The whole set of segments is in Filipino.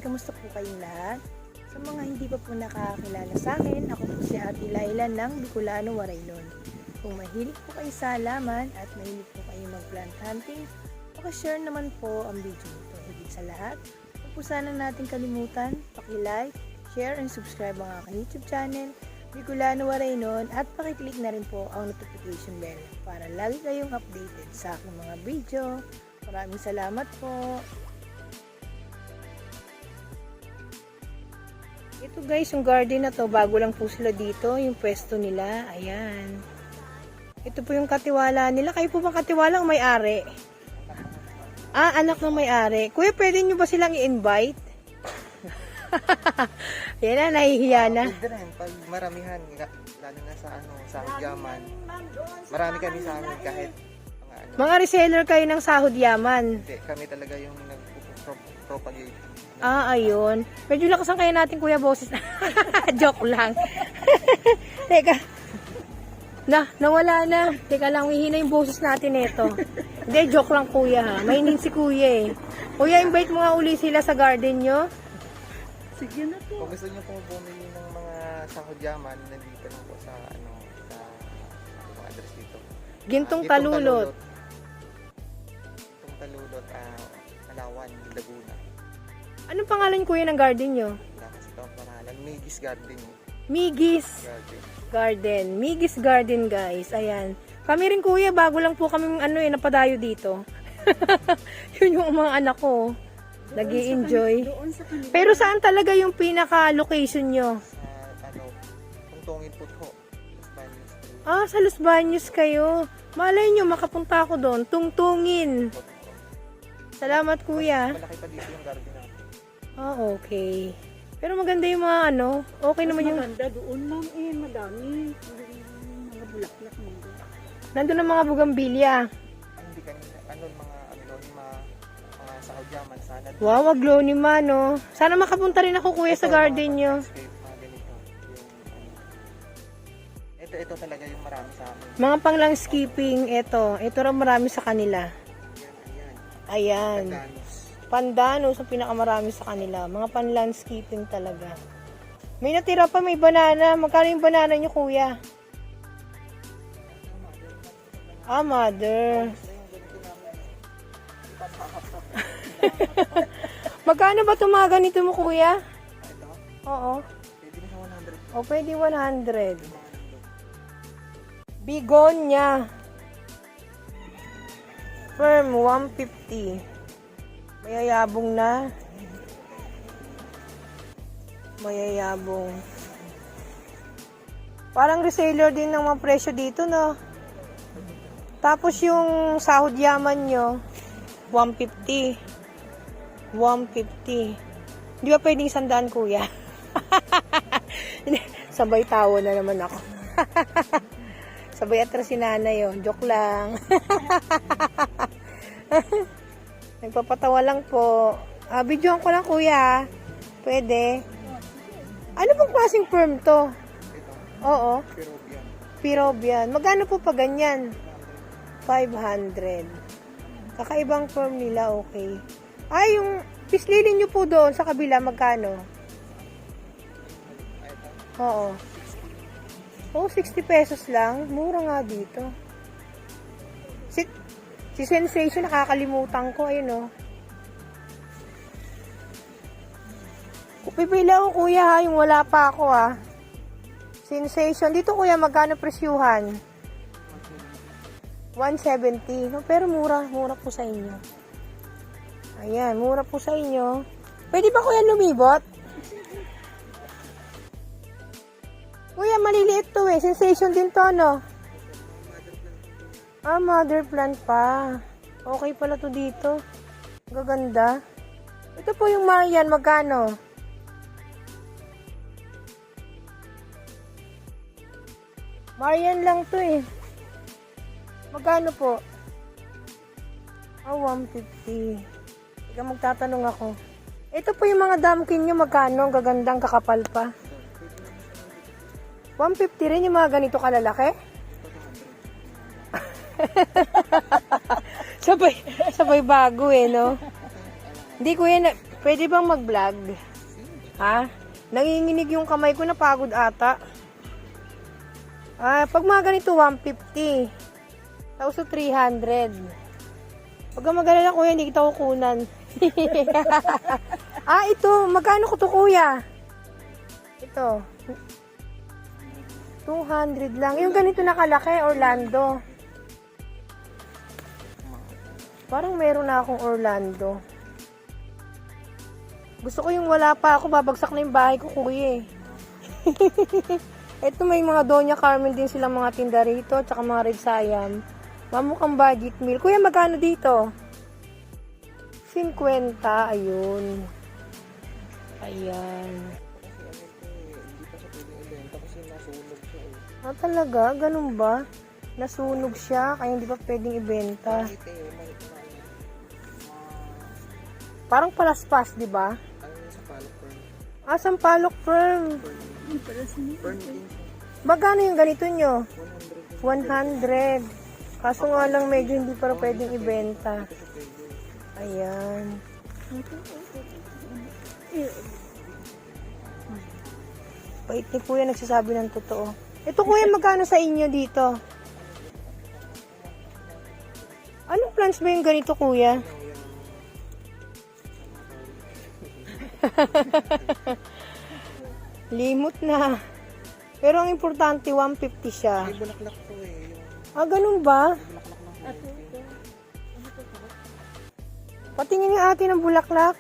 kamusta po kayong lahat? Sa mga hindi pa po nakakilala sa akin, ako po si Ate Laila ng Bicolano, Waraynon. Kung mahilig po kayo sa halaman at mahilig po kayo mag-plant hunting, pakishare naman po ang video nito. Higit sa lahat, huwag po sana natin kalimutan, paki-like, share and subscribe ang aking YouTube channel, Bicolano, Waraynon, at pakiclick na rin po ang notification bell para lagi kayong updated sa aking mga video. Maraming salamat po. Ito guys, yung garden na to, bago lang po sila dito, yung pwesto nila, ayan. Ito po yung katiwala nila. Kayo po bang katiwala ang may-ari? Ah, anak ng may-ari. Kuya, pwede nyo ba silang i-invite? Yan na, nahihiya na. Pwede rin, pag maramihan, lalo na sa Yaman. Marami kami sa amin kahit Mga reseller kayo ng sahod yaman. Hindi, kami talaga yung nag-propagate. Ah, ayun. Medyo lakasan kayo natin, kuya, boses. Joke lang. Teka. Nawala na. Teka lang, hihina yung boses natin ito. Hindi, joke lang, kuya, ha. Mainin si kuya, eh. Kuya, invite mo nga uli sila sa garden nyo. Sige na po. Kung gusto nyo po bumili ng mga sahod yaman, nandito lang po sa mga address dito. Gintong Talulot. Gintong Talulot, Alawan, Laguna. Anong pangalan, kuya, ng garden nyo? Wala kasi ito ang pangalan. Migis Garden. Migis Garden. Migis Garden, guys. Ayan. Kami rin, kuya, bago lang po kami napadayo dito. Yun yung mga anak ko. Nag-i-enjoy. Pero saan talaga yung pinaka-location nyo? Tungtungin po to. Ah, sa Los Baños kayo. Malay nyo, makapunta ako doon. Tungtungin. Salamat, kuya. Malaki pa dito yung garden natin. Ah, okay. Pero maganda yung mga okay naman yung... Maganda doon lang madami. Mga bulaklak mo. Nandun ang mga bugambilya. Hindi kanina, mga sahod yaman sana. Wow, aglonema, no? Sana makapunta rin ako, kuya, sa garden nyo. Ito talaga yung marami sa amin. Mga pang landscaping, ito rin marami sa kanila. Ayan. Pandanos ang pinakamarami sa kanila. Mga pan landscaping talaga. May natira pa, may banana. Magkano yung banana nyo, kuya? Ah, mother. Magkano ba itong mga ganito mo, kuya? Oo. Pwede na sa 100. O, pwede 100. Bigonia. Firm, 150. Mayayabong na. Mayayabong. Parang reseller din ng mga presyo dito, no? Tapos yung sahod yaman nyo, 150. 150. Di ba pwedeng 100, kuya? Sabay tawa na naman ako. Sabay atras si nanay, oh. Joke lang. Nagpapatawa lang po. Videoan ko lang, kuya. Pwede. Ano pong klaseng firm to? Ito, Oo. Peruvian. Peruvian. Magkano po pa ganyan? 500. Kakaibang firm nila, okay. Ay, yung pislilin nyo po doon sa kabila, magkano? Oo. Oh, 60 pesos lang. Mura nga dito. Si Sensation, nakakalimutan ko. Ayun, oh. Pipila ko, kuya, ha. Yung wala pa ako, ha. Sensation. Dito, kuya, magkano presyuhan? 170. No, pero mura. Mura po sa inyo. Ayan, mura po sa inyo. Pwede ba, kuya, lumibot? Kuya, maliliit to, eh. Sensation din to, no? Ah, mother plant pa. Okay pala to dito. Gaganda. Ito po yung Marian, magkano? Marian lang to, eh. Magkano po? Ah, 150. Ika, magtatanong ako. Ito po yung mga damkin nyo, magkano? Ang gagandang kakapal pa. 150 rin yung mga ganito kalalaki? sabay bago, no? Hindi, kuya, Pwede bang mag-vlog? Ha? Nanginginig yung kamay ko, napagod ata. Pag mga ganito, 150. Tapos 300. Pag magalala kuya, hindi kita kukunan. Ito. Magkano ko to kuya? Ito. 200 lang. Yung ganito nakalaki, Orlando. Parang meron na akong Orlando. Gusto ko yung wala pa ako, babagsak na yung bahay ko, kuya eh. Ito may mga Doña Carmel din silang mga tinda rito, tsaka mga Red Siam. Mamukhang budget meal. Kuya, magkano dito? 50, ayun. Ayan. Talaga? Ganun ba? Nasunog siya, kaya hindi pa pwedeng ibenta. Parang palaspas, di ba? Sampalok firm. Magkano yung ganito nyo? 100. Kaso nga lang medyo hindi pa pwedeng ibenta. Ayan. Bait ni kuya, nagsasabi ng totoo. Ito kuya, magkano sa inyo dito? Anong plants ba yung ganito kuya? Limot na. Pero ang importante, 150 siya. May bulaklak to eh. Ganun ba? Patingin nga atin ng bulaklak.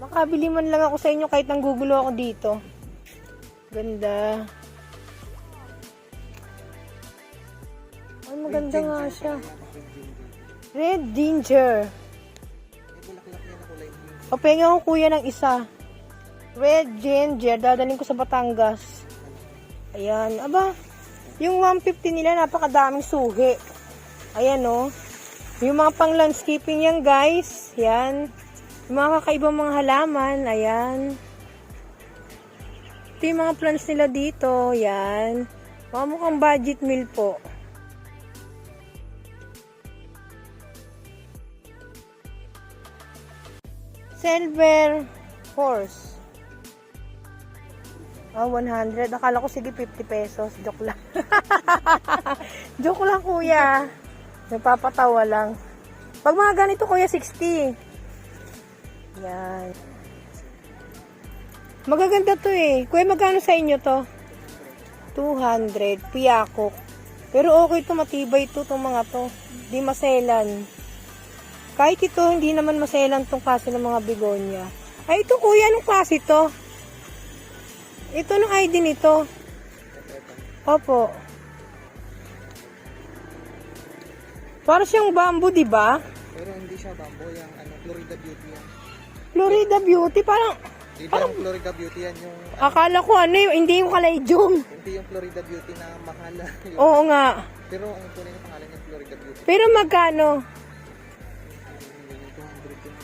Makabili man lang ako sa inyo kahit nanggugulo ako dito. Ganda. Ay, maganda nga siya. Red ginger. Papenga ko kuya ng isa. Red ginger. Dadaling ko sa Batangas. Ayan. Aba, yung 150 nila napakadaming suhi. Ayan o. Yung mga pang landscaping yan guys. Yan. Yung mga kakaibang mga halaman. Ayan. Ito yung mga plants nila dito. Yan. Mga mukhang budget meal po. Silver horse. 100. Akala ko sige 50 pesos. Joke lang. Joke lang kuya. Nagpapatawa lang. Pag mga ganito kuya 60. Yan. Magaganda to eh. Kuya magkano sa inyo to? 200. Piyakok. Pero okay to, matibay to itong mga to. Di maselan. Kahit ito, hindi naman maselan tong klase ng mga begonia. Ay, ito kuya, anong klase to? Ito, anong ID nito? Opo. Para siyang bamboo, di ba? Pero hindi siya bamboo, yung Florida Beauty yan. Florida Beauty, parang... Hindi yung Florida Beauty yan, yung... Akala ko hindi yung kalaijong. Hindi yung Florida Beauty na mahal. Oo nga. Pero ang tunay na pangalan niya Florida Beauty. Pero magkano?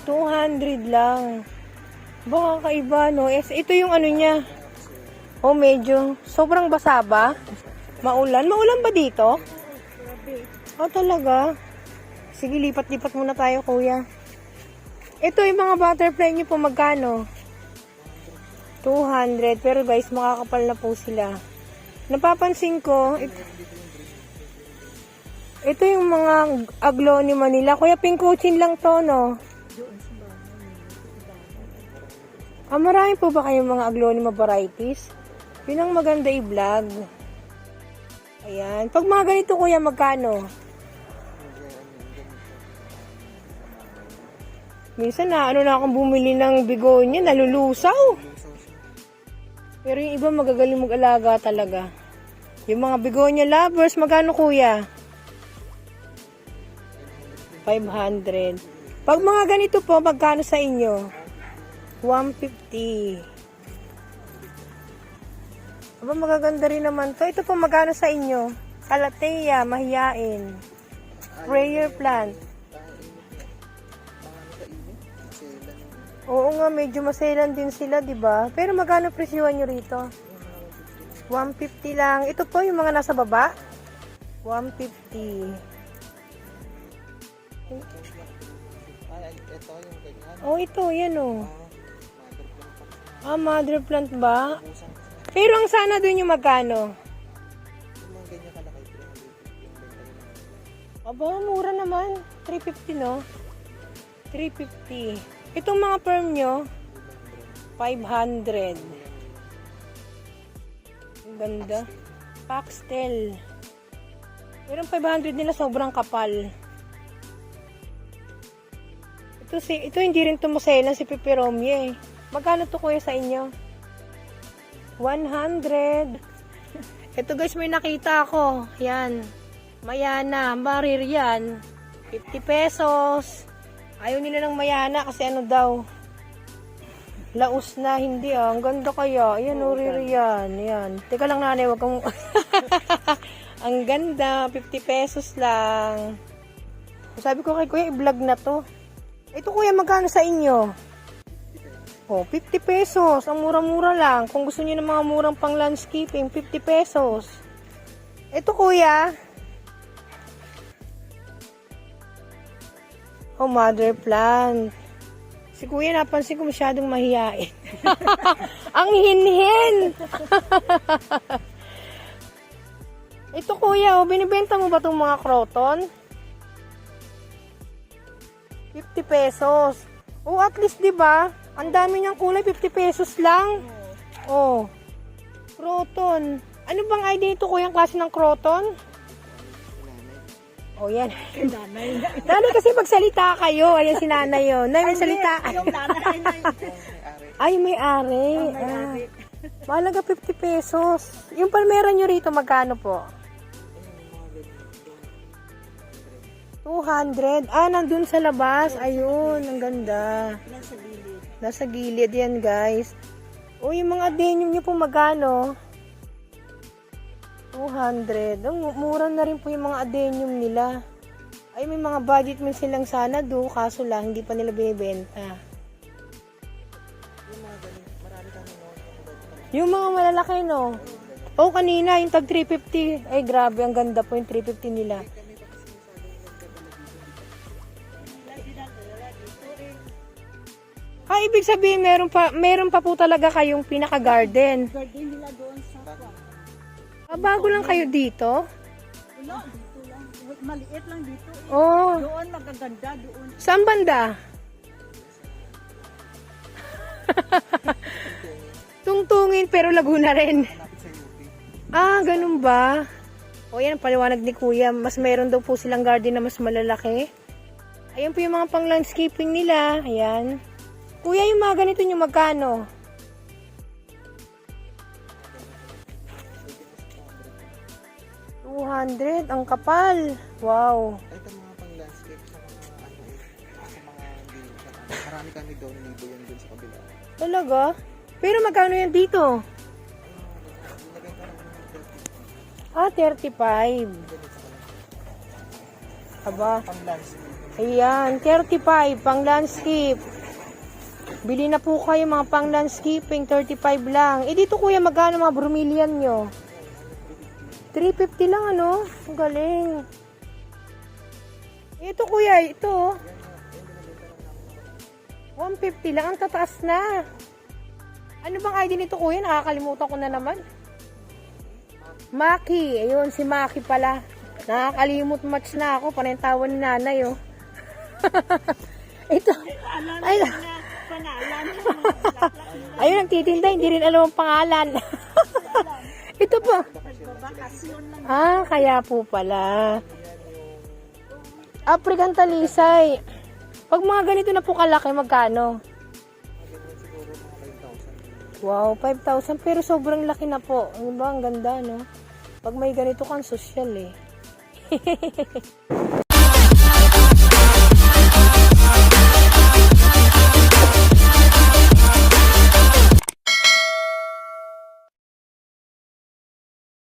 200 lang. Baka kaiba, no? Ito yung ano niya. Medyo. Sobrang basa ba? Maulan? Maulan ba dito? Talaga? Sige, lipat-lipat muna tayo, kuya. Ito yung mga butterfly niyo po, magkano? 200. Pero guys, makakapal na po sila. Napapansin ko, ito yung mga aglonema nila. Kuya, pinkochin lang to, no? Marami po ba kayong mga aglonema varieties? Yun ang maganda i-vlog. Ayan. Pag mga ganito, kuya, magkano? Minsan na akong bumili ng begonia, nalulusaw. Pero yung iba magagaling mag-alaga talaga. Yung mga begonia lovers, magkano kuya? 500. Pag mga ganito po, magkano sa inyo? 150. Aba, magaganda rin naman to. Ito po, magkano sa inyo? Calathea, mahiyain. Prayer plant. Oo nga, medyo maselan din sila, di ba? Pero magkano presyuhan nyo rito? 150 lang. Ito po, yung mga nasa baba? 150. ito yung ganyan. Oh, ito, yan oh. Mother plant pa. Mother plant ba? Pusang kasi. Pero ang sana dun yung magkano? Yung mga ganyan kalaki, 350 yung benta yun. Aba, mura naman. 350, no? 350. Itong mga perm nyo, 500. Ang ganda. Pastel. Pero ang 500 nila sobrang kapal. Ito hindi rin tumuselan si Peperomie eh. Magkano to kuya sa inyo? 100. Ito guys, may nakita ako. Yan. Mayana. Marir yan. 50 pesos. Ayaw nila ng mayana kasi ano daw. Laos na, hindi ah. Ang ganda kaya. Ayan, urir yan. Yan. Teka lang nanay, wag kang... Ang ganda. 50 pesos lang. Sabi ko kay kuya, i-vlog na to. Ito kuya, magkano sa inyo? Oh, 50 pesos. Ang mura-mura lang. Kung gusto niyo ng mga murang pang landscaping, 50 pesos. Ito kuya. Oh, mother plant. Si kuya, napansin ko masyadong mahiyain. Ang hinhin! Ito kuya, oh, binibenta mo ba itong mga croton? 50 pesos. Oh, at least 'di ba? Ang dami niyang kulay, 50 pesos lang. Oh. Croton. Ano bang idea nito kuya, ang klase ng croton? Oh, yan. Nanay. Nanay kasi magsalita kayo. Ayan si nanay yun. Nay, may salita. Yung nanay na yun. Ay, may-ari. Mahalaga 50 pesos. Yung palmera nyo rito, magkano po? 200. Nandun sa labas. Ayun, ang ganda. Nasa gilid. Nasa gilid yan, guys. O, yung mga adenium nyo po magkano? 200. Mura na rin po yung mga adenium nila. Ay, may mga budget man silang sana do, kaso lang, hindi pa nila binibenta. Yung mga ganun, marami kami noon. Yung mga malalaki, no? Oh, kanina, yung tag 350. Ay, grabe, ang ganda po yung 350 nila. Ibig sabihin, meron pa po talaga kayong pinaka-garden. Garden nila doon sa kwa. Bago lang kayo dito? Wala, dito lang. Maliit lang dito. Oh, Doon magaganda doon. saan banda? Tungtungin pero Laguna rin. Malapit sa UP. Ganun ba? O yan, paliwanag ni Kuya. Mas meron daw po silang garden na mas malalaki. Ayan po yung mga pang landscaping nila. Ayan. Kuya, yung mga ganito nyo magkano? 200. Ang kapal. Wow. Ito mga pang landscape sa mga sa mga hindi. Marami kami doon, libo yan doon sa kabila. Talaga? Pero magkano yan dito? Nilagay ka lang ng 35. 30. Ganito sa kanila. Aba. Pang landscape. Ayan, 35 pang landscape. Bili na po kayo mga pang landscaping, 35 lang. Dito kuya, magkano mga bromelian nyo? 350 lang ano? Ang galing. Ito kuya, ito. 150 lang, ang tataas na. Ano bang ID nito kuya? Nakakalimutan ko na naman. Maki, ayun si Maki pala. Nakakalimot match na ako, panentawan ni nanay oh. Ito. Ay, Pangalan. ayun ang titinda, hindi rin alam ang pangalan. Ito po. Bakasyon lang. Kaya po pala. African talisay. Pag mga ganito na po kalaki, magkano? Ganyan siguro mga 5,000. Wow, 5,000. Pero sobrang laki na po. Ano ba? Ang ganda, no? Pag may ganito kang social, eh.